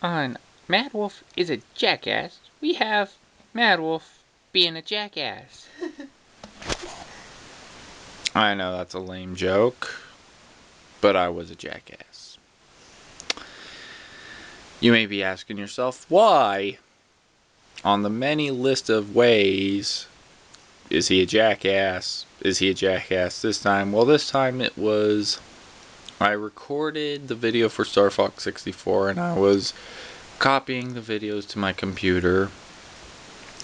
On MadWolf is a jackass, we have MadWolf being a jackass. I know that's a lame joke, but I was a jackass. You may be asking yourself, why? On the many list of ways, is he a jackass? Is he a jackass this time? Well, this time it was, I recorded the video for StarFox 64 and I was copying the videos to my computer.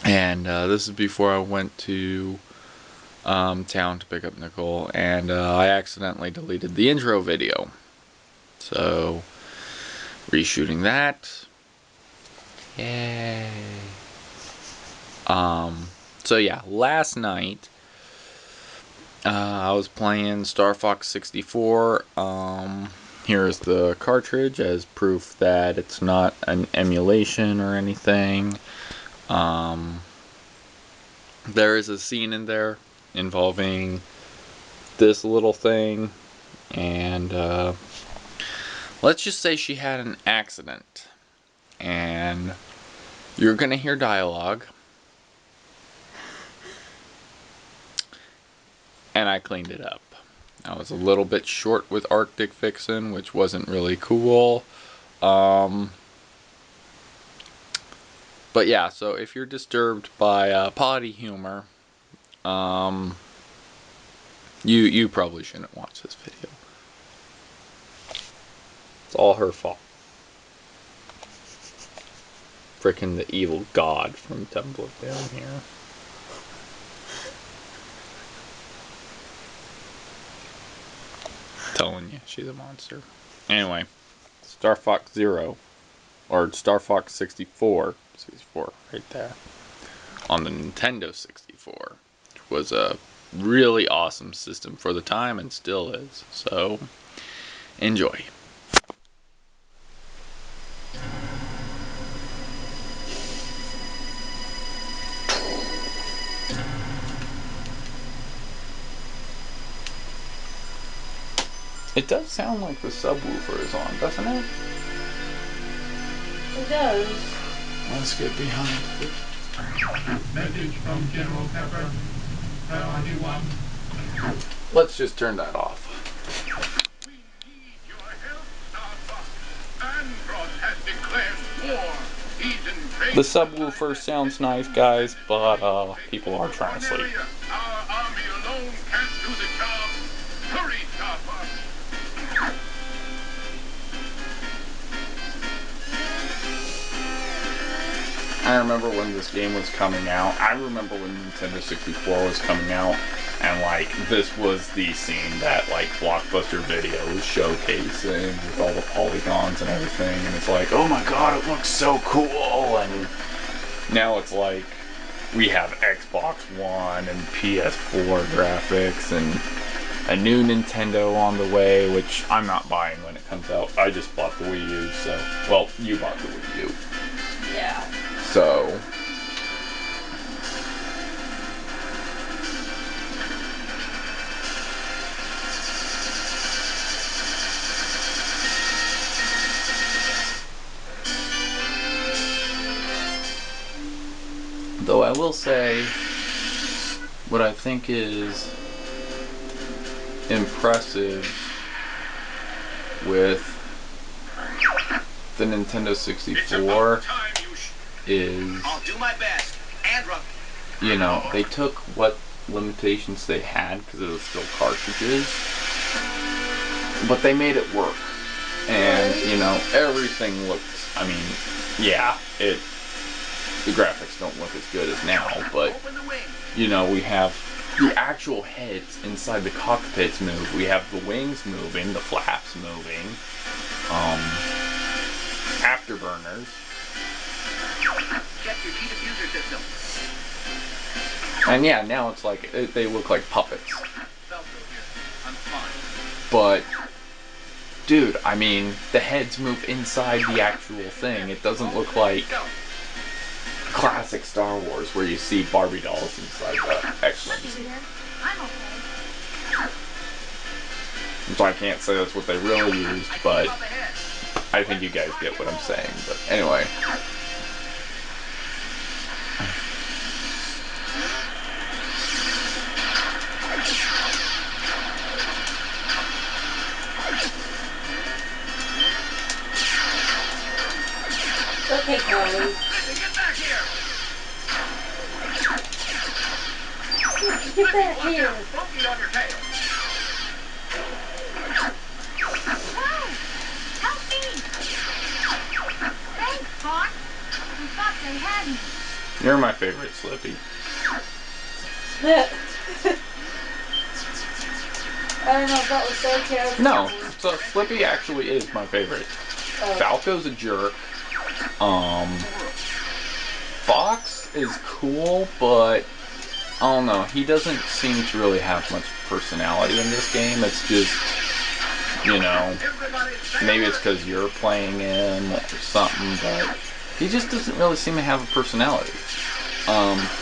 And this is before I went to town to pick up Nicole, and I accidentally deleted the intro video. So, reshooting that. Yay. So yeah, last night I was playing StarFox 64. Here's the cartridge as proof that it's not an emulation or anything. There is a scene in there involving this little thing, and let's just say she had an accident, and you're gonna hear dialogue, and I cleaned it up. I was a little bit short with Arctic Vixen, which wasn't really cool. But yeah, so if you're disturbed by potty humor, you probably shouldn't watch this video. It's all her fault. Frickin' the evil god from Temple down here. Telling you, she's a monster. Anyway, StarFox 0, or StarFox 64, right there, on the Nintendo 64, which was a really awesome system for the time and still is. So, enjoy. It does sound like the subwoofer is on, doesn't it? It does. Let's get behind it. Message from General Pepper. Let's just turn that off. We need your help, StarFox. Andros has declared war. He's invaded The subwoofer sounds nice, guys, but people are trying to sleep. Our army alone can't do the job. Hurry, StarFox. I remember when this game was coming out. I remember when Nintendo 64 was coming out, and like this was the scene that like Blockbuster Video was showcasing with all the polygons and everything, and it's like, oh my god, it looks so cool. And now it's like we have Xbox One and PS4 graphics and a new Nintendo on the way, which I'm not buying when it comes out. I just bought the Wii U, so well, you bought the Wii U. Yeah. So, though I will say, what I think is impressive with the Nintendo 64 is, I'll do my best. Andra. you know, they took what limitations they had, because it was still cartridges, but they made it work. And, you know, everything looks, I mean, yeah, the graphics don't look as good as now, but, Open the wing. you know, we have the actual heads inside the cockpits move, we have the wings moving, the flaps moving, afterburners. Check your diffuser system. And yeah, now it's like, they look like puppets. Velcro here. I'm fine. But, dude, I mean, the heads move inside the actual thing. It doesn't look like Go. classic Star Wars where you see Barbie dolls inside the X-Wings. I'm okay. So I can't say that's what they really used, but Up ahead. I think you guys get what I'm saying, but anyway. Okay, Carly. Listen, get back here! Get back Watch here. out! Funky on your tail! Whoa! Help me! Thanks, Fox. I thought they had me. You're my favorite, Slippy. I don't know if that was sarcasm. No, so Slippy actually is my favorite. Oh. Falco's a jerk. Fox is cool, but I don't know. He doesn't seem to really have much personality in this game. It's just, you know, maybe it's because you're playing him or something, but he just doesn't really seem to have a personality.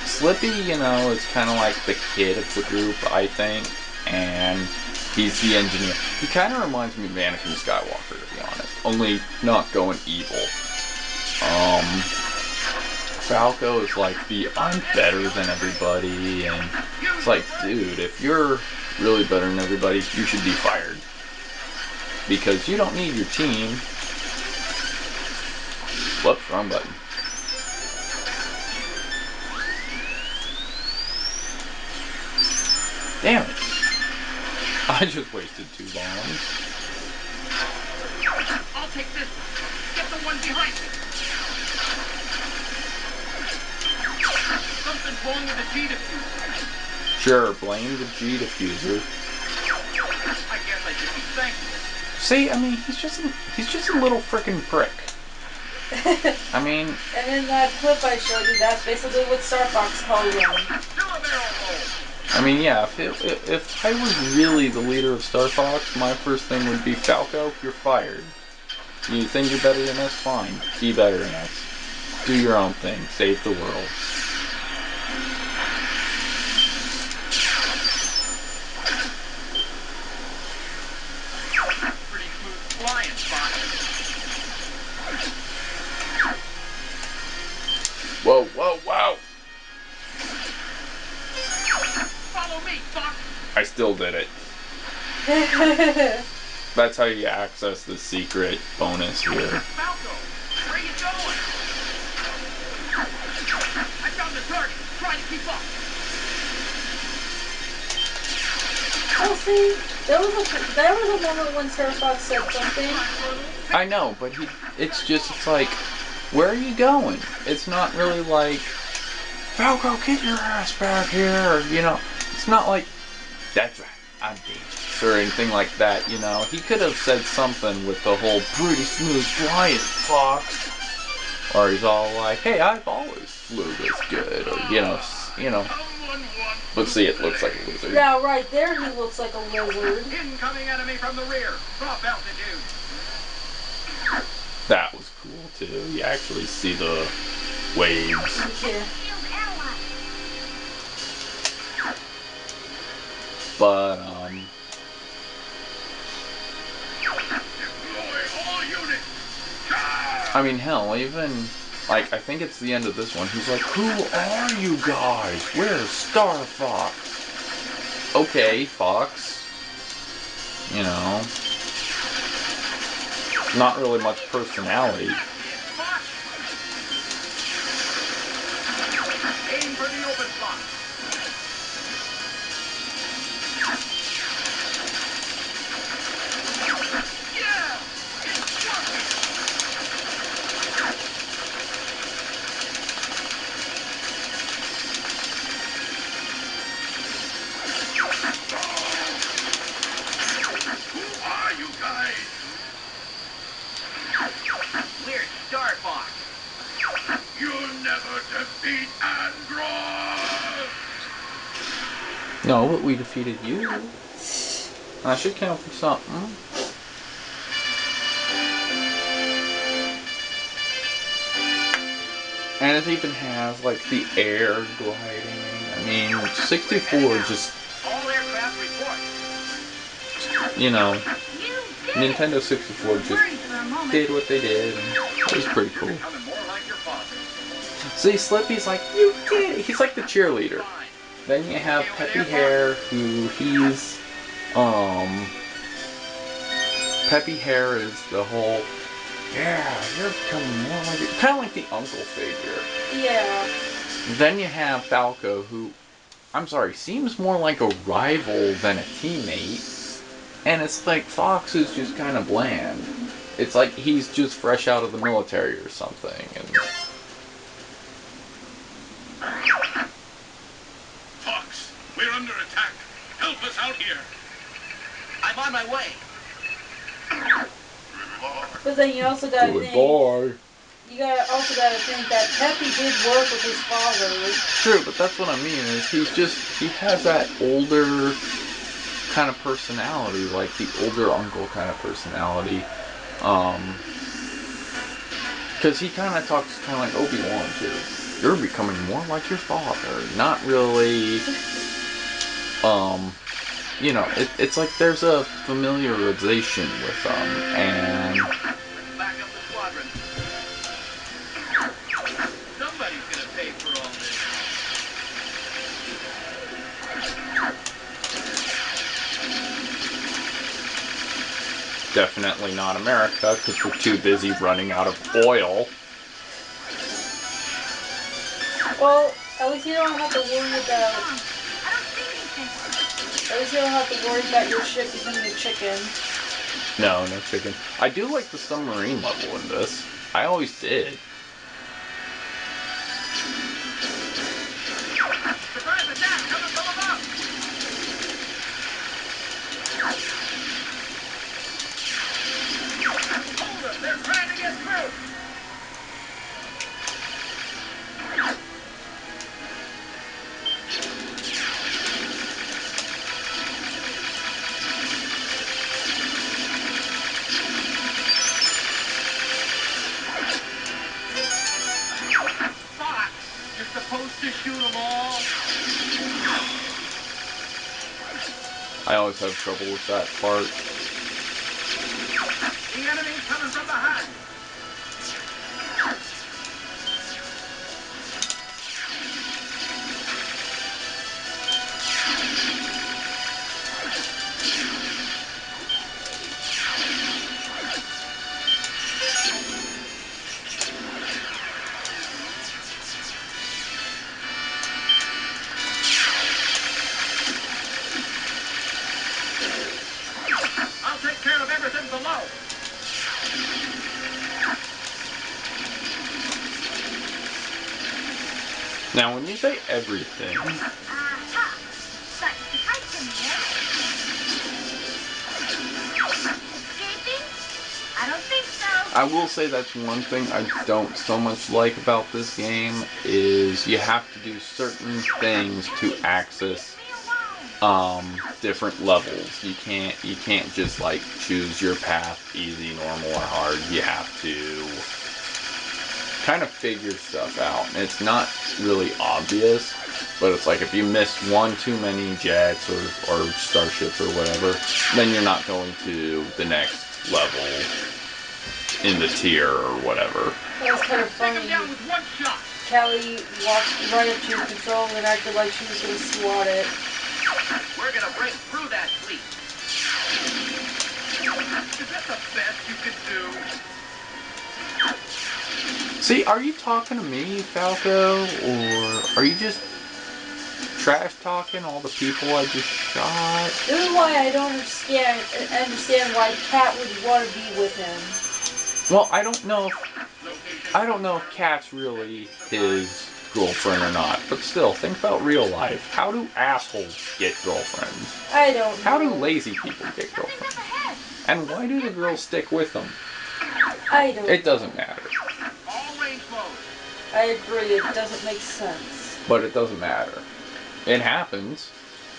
Slippy, you know, is kind of like the kid of the group, I think, and he's the engineer. He kind of reminds me of Anakin Skywalker, to be honest, only not going evil. Falco is like the I'm better than everybody, and it's like, dude, if you're really better than everybody, you should be fired. Because you don't need your team. Whoops, wrong button. Damn it. I just wasted too long. I'll take this one. Get the one behind me. Something's wrong with the G diffuser. Sure, blame the G diffuser. I guess I should be thankful. See, I mean, he's just a little frickin' prick. I mean, And in that clip I showed you, that's basically what StarFox called him. Do a barrel roll. I mean, yeah, if I was really the leader of StarFox, my first thing would be, Falco, you're fired. You think you're better than us? Fine. Be better than us. Do your own thing. Save the world. Pretty smooth flying, Fox. Whoa, whoa, whoa! Follow me, Fox. I still did it. That's how you access the secret bonus here. Falco, where are you going? I found the target. Try to keep up. Oh, see, there was a moment when StarFox said something. I know, but it's like, where are you going? It's not really like, Falco, get your ass back here, you know. It's not like, that's right, I'm dangerous, or anything like that, you know. He could have said something with the whole pretty smooth flying, Fox. Or he's all like, hey, I've always flew this good, or, you know. Someone wants Let's see, it looks like a lizard. Yeah, right there he looks like a lizard. Incoming enemy from the rear. Drop altitude. That was cool, too. You actually see the waves. Yeah. Shield ally. But, deploy all units. I mean, hell, even, like, I think it's the end of this one. He's like, who are you guys? Where's StarFox? Okay, Fox. You know. Not really much personality. Fox. Aim for the open spot. Yeah! It's working! Who are you guys? We're StarFox. You'll never defeat Android. No, but we defeated you. That should count for something. And it even has, like, the air gliding. I mean, 64 just, All aircraft report. you know. You Nintendo 64 just Worried for a moment. did what they did. It was pretty cool. Becoming more like your father. See, Slippy's like, you did it. He's like the cheerleader. Fine. Then you have Peppy Hair, who Peppy Hair is the whole, yeah, you're becoming more like it. Kind of like the uncle figure. Yeah. Then you have Falco, who, I'm sorry, seems more like a rival than a teammate. And it's like Fox is just kind of bland. It's like he's just fresh out of the military or something. And Fox, we're under attack. Help us out here. I'm on my way. But then you also gotta think. boy. You also gotta think that Peppy did work with his father. True, but that's what I mean is he has that older kind of personality, like the older uncle kind of personality. Because he kind of talks kind of like Obi-Wan too. You're becoming more like your father. Not really. It's like there's a familiarization with them, and Let's back up the squadron. Somebody's gonna pay for all this. definitely not America because we're too busy running out of oil. Well, at least you don't have to worry about. I don't see anything. At least you don't have to worry about your ship becoming a chicken. No chicken. I do like the submarine level in this. I always did. Surprise attack coming from above. Hold them. They're trying to get through. Fox, you're supposed to shoot them all. I always have trouble with that part. The enemy's coming from behind. I'll take care of everything below. Now, when you say everything, Aha! But the kite's in the air. Escaping? I don't think so. I will say that's one thing I don't so much like about this game is you have to do certain things to access Leave me alone. different levels. You can't just like choose your path easy, normal, or hard. You have to kind of figure stuff out. And it's not really obvious, but it's like if you miss one too many jets or starships or whatever, then you're not going to the next level in the tier or whatever. That was kind of Take them funny. down with one shot. Callie walked right up to your control and acted like she was gonna swat it. We're gonna break through that fleet. Is that the best you could do? See, are you talking to me, Falco, or are you just trash talking all the people I just shot? This is why I don't understand why Kat would want to be with him. Well, I don't know if Kat's really his girlfriend or not, but still, think about real life. How do assholes get girlfriends? I don't know. How do lazy people get Something's up girlfriends? ahead. And why do the girls stick with them? I don't It doesn't matter. All range mode. I agree, it doesn't make sense. But it doesn't matter. It happens.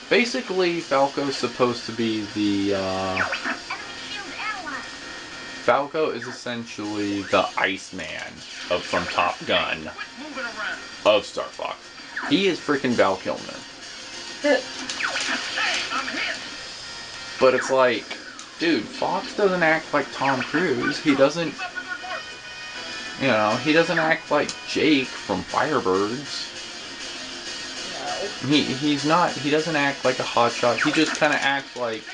Basically, Falco's supposed to be the, Enemy shield analyzed. Falco is essentially the Iceman from Top Gun Quit moving around. of StarFox. He is freaking Val Kilmer. Hey, I'm hit. But it's like, dude, Fox doesn't act like Tom Cruise. He doesn't, he doesn't act like Jake from Firebirds. No. He doesn't act like a hotshot. He just kind of acts like,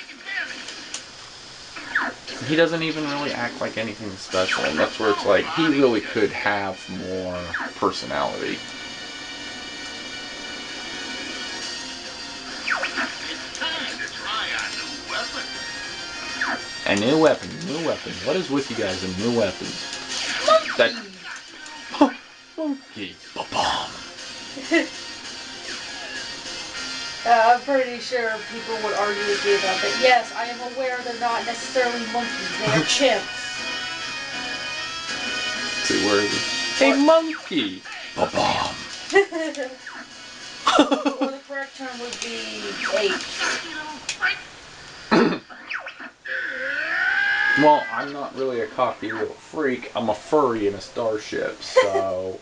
he doesn't even really act like anything special. And that's where it's like, he really could have more personality. It's time to try our new weapon. A new weapon, new weapon. What is with you guys and new weapons? That monkey. Ba-bomb. I'm pretty sure people would argue with you about that. Yes, I am aware they're not necessarily monkeys. They are chimps. See where is he? A monkey. Ba-bomb. Or the correct term would be apes. Well, I'm not really a cocky little freak. I'm a furry in a starship, so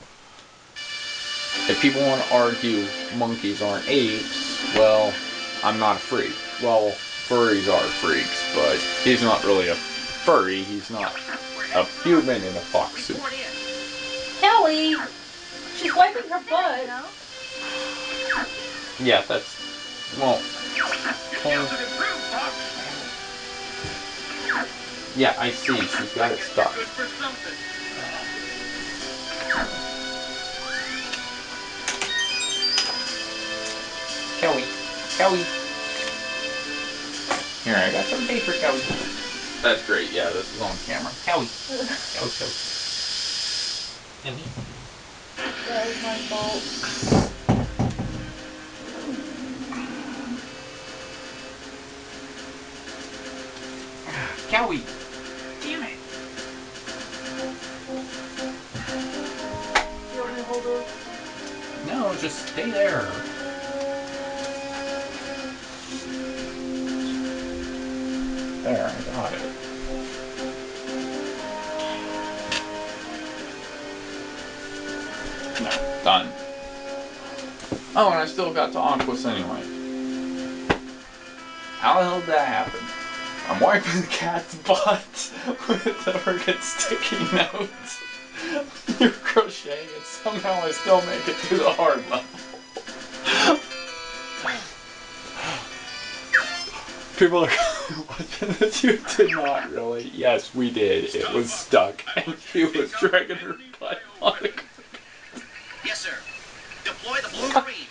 if people want to argue monkeys aren't apes, well, I'm not a freak. Well, furries are freaks, but he's not really a furry. He's not a human in a fox suit. Kelly! She's wiping her butt. Yeah, that's, well, yeah, I see. She's got it stuck. Good for something. Kelly. Kelly. Here, I got some paper, Kelly. That's great. Yeah, this is on camera. Kelly. Kelly, Kelly. That was my fault. Kelly. Damn it. You want me to hold her? No, just stay there. There, I got it. No, done. Oh, and I still got to Aquas anyway. How the hell did that happen? I'm wiping the cat's butt with a freaking sticky note. You're crocheting and somehow I still make it to the hard level. People are watching this. You did not really. Yes, we did. It was stuck and she was dragging her butt on the carpet. Yes, sir. Deploy the blue marine.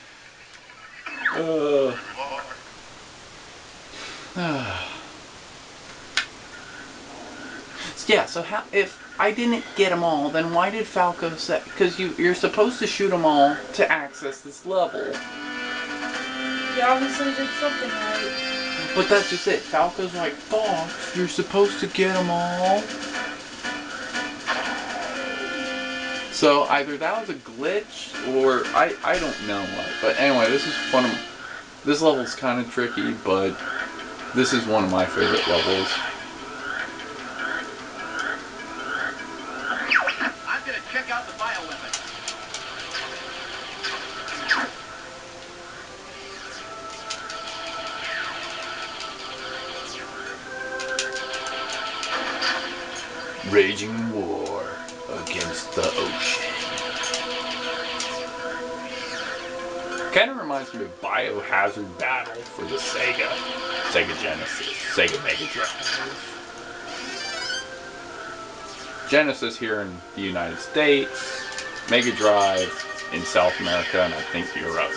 Yeah, so how, if I didn't get them all, then why did Falco say, because you're supposed to shoot them all to access this level. You obviously did something right. But that's just it. Falco's like, Fox, you're supposed to get them all. So either that was a glitch, or I don't know what. But anyway, this is one of, this level's kind of tricky, but this is one of my favorite levels. I'm gonna check out the bioweapon. Raging war against the ocean. Kind of reminds me of Biohazard Battle for the Sega Genesis, Sega Mega Drive. Genesis here in the United States, Mega Drive in South America, and I think Europe.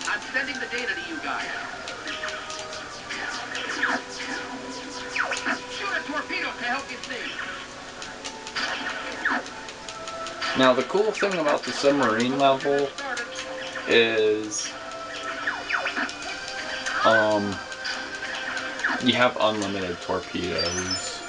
I'm sending the data to you guys. Shoot a torpedo to help you see. Now the cool thing about the submarine level is you have unlimited torpedoes.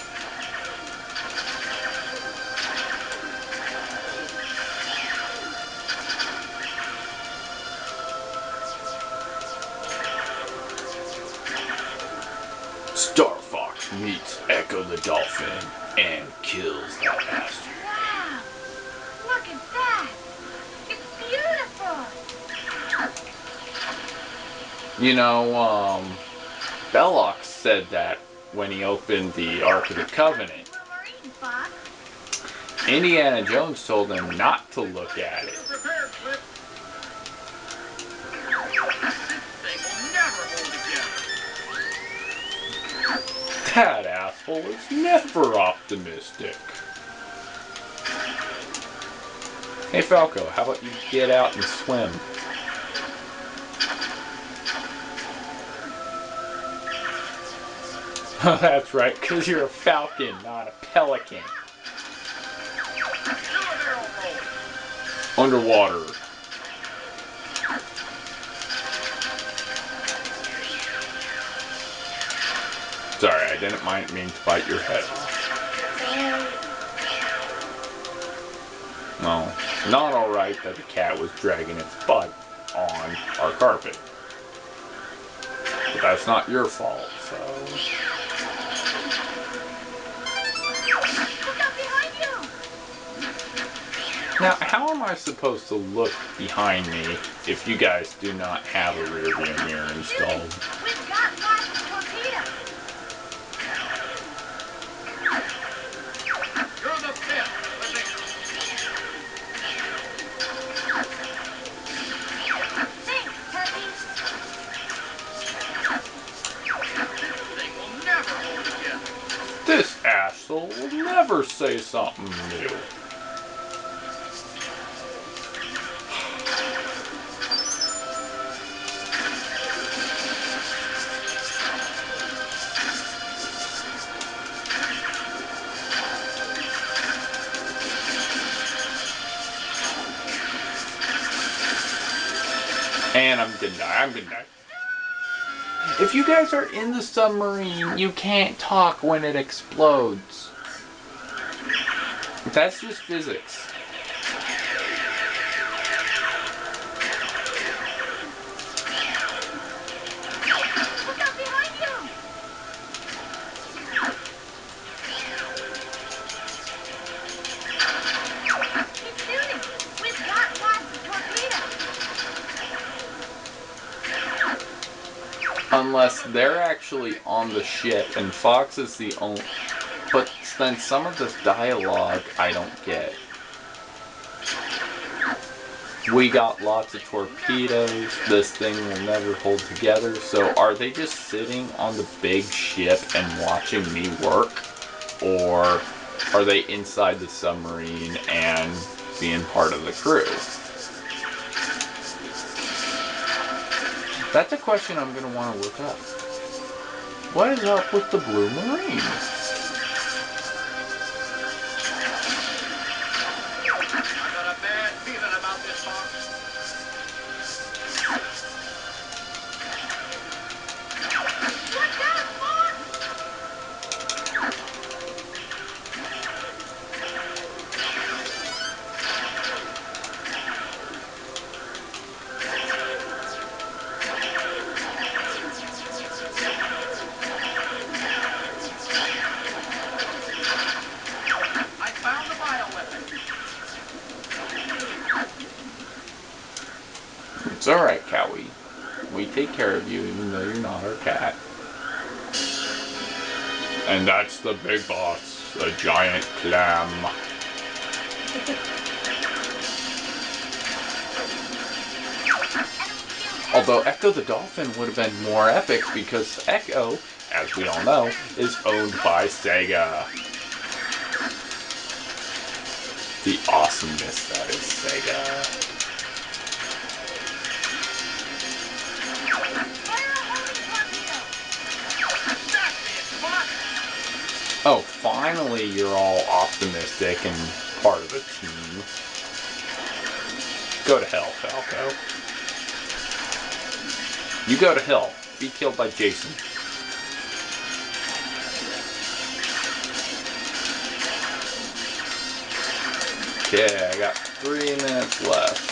StarFox meets Echo the Dolphin and kills that bastard. Wow. Look at that. It's beautiful. You know, Belloc said that when he opened the Ark of the Covenant. Blue Marine, Fox. Indiana Jones told him not to look at it. Prepared, Flip. This thing will never hold together. That asshole is never optimistic. Hey Falco, how about you get out and swim? That's right, because you're a falcon, not a pelican. Do a barrel roll. Underwater. Sorry, I didn't mean to bite your head off. No, not alright that the cat was dragging its butt on our carpet. But that's not your fault, so... Look out behind you! Now, how am I supposed to look behind me if you guys do not have a rear view mirror installed? We've got lots of torpedoes! You're the pit. Thanks, Turkey! This thing will never hold together. This asshole will never say something new. And I'm gonna die. If you guys are in the submarine, you can't talk when it explodes. That's just physics. Look out behind you! Keep shooting! We've got lots of torpedoes! Unless they're actually on the ship and Fox is the only... But then some of this dialogue I don't get. We got lots of torpedoes, this thing will never hold together. So are they just sitting on the big ship and watching me work? Or are they inside the submarine and being part of the crew? That's a question I'm going to want to look up. What is up with the Blue Marine? I got a bad feeling about this, Fox. Watch out, Fox! I found the bioweapon. It's alright, Cowie. We take care of you even though you're not our cat. And that's the big boss, a giant clam. Although Echo the Dolphin would have been more epic because Echo, as we all know, is owned by Sega. The awesomeness that is Sega. Fire a homing torpedo! That's it, Fox. Oh, finally you're all optimistic and part of a team. Go to hell, Falco. You go to hell. Be killed by Jason. Okay, I got 3 minutes left.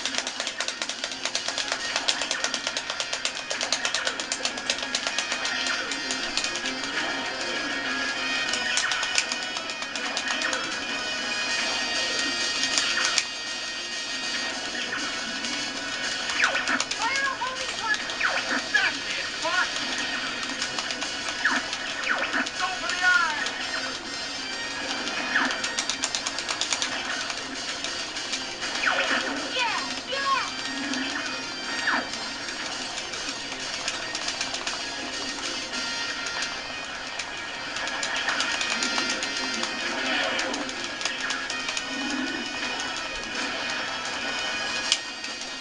Fire a homing torpedo! That's it, Fox.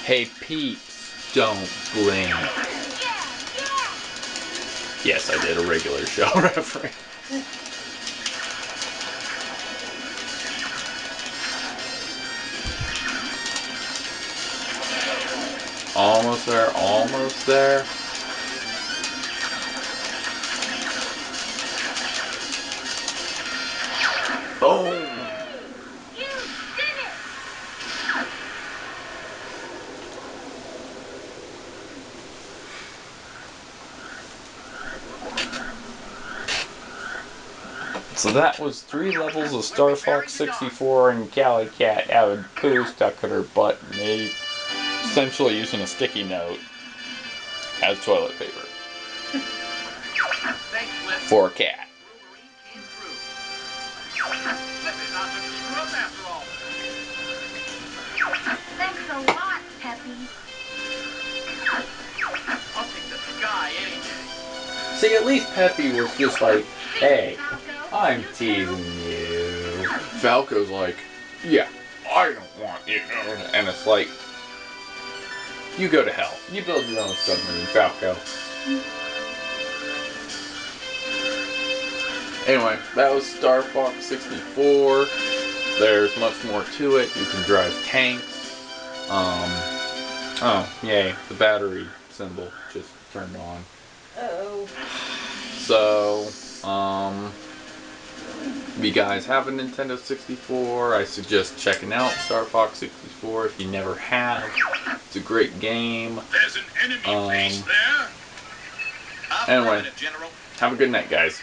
Hey peeps, don't blink. Yes, I did a regular show reference. Almost there, almost there. Boom! You did it! So that was 3 levels of StarFox 64 and Cali Cat having poo stuck in her butt and me essentially using a sticky note as toilet paper Thanks, Flip. for a cat. Wolverine came through. Flip is not such a screw up after all. Thanks a lot, Peppy. I'll take the sky any day. See, at least Peppy was just like, hey, Falco, I'm you teasing too? you. Falco's like, yeah, I don't want you. And it's like, you go to hell. You build your own submarine, Falco. Anyway, that was StarFox 64. There's much more to it. You can drive tanks. Oh, yay, the battery symbol just turned on. Uh-oh. So, if you guys have a Nintendo 64, I suggest checking out StarFox 64 if you never have. It's a great game. There's an enemy base there. Affirmative, Anyway, General. have a good night, guys.